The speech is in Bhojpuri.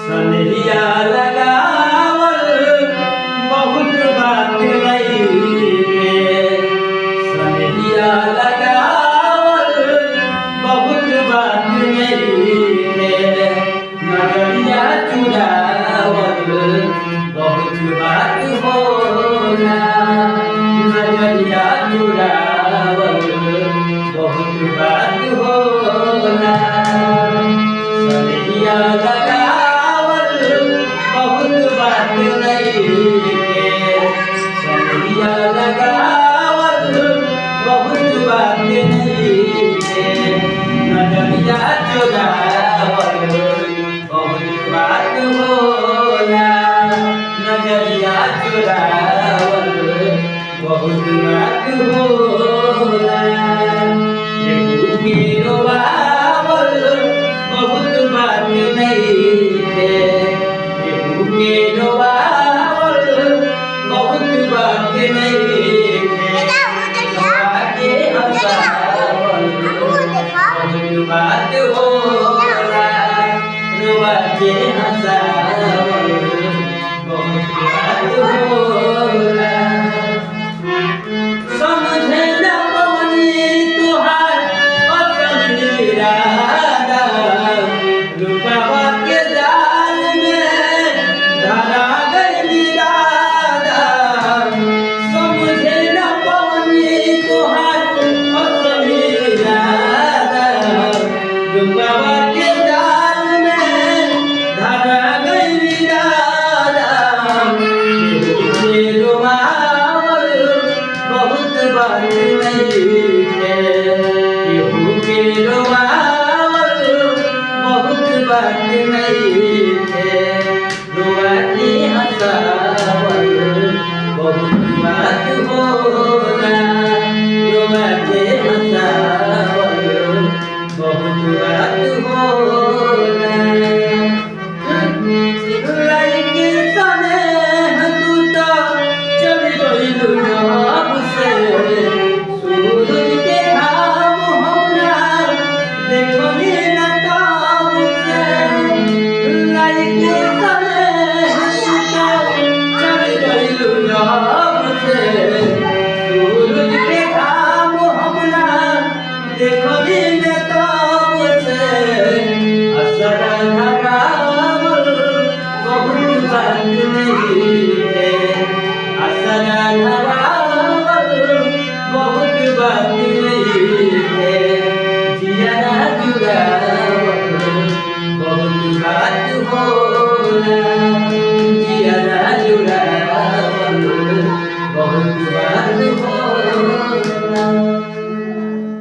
सनहिया लगावल बहुत बात नइखे। सनहिया लगावल बहुत बात नइखे। नजरिया चुरावल बहुत बात होला। नजरिया चुरावल बहुत बात होला। सनहिया लगावल बहुत बात नइखे। सनहिया लगावल बहुत बात नइखे। नजरिया चुरावल बहुत बात होला। नजरिया चुरावल बहुत बात होला। केहू के रोवावल बहुत बात नइखे। केहू के रोवावल बहुत बात नइखे। रोवा के हंसावल बहुत बात होला। रोवा के हंसावल बहुत बात होला। समझे न पवनी तुहार असल इरादा। रूपवा के जाल में धरा गइली दादा। समझे न पवनी तुहार असल इरादा। रूपवा के जाल में धरा गइली दादा। केहू के रोवावल बहुत बात नइखे। केहू के रोवावल बहुत बात नइखे। रोवा के हंसावल बहुत बात होला। रोवा के हंसावल बहुत बात होला। लइके सनेह तू त चल गइलू जब से। सूरज के घाम हमरा देखली न तब से। लइके सनेह तू त चल गइलू जब से। सूरज के घाम हमरा देखली न तब से। असरा लगावल बहुत बात नइखे। असरा लगावल बहुत बात नइखे। जियरा चुरावल बहुत बात होला।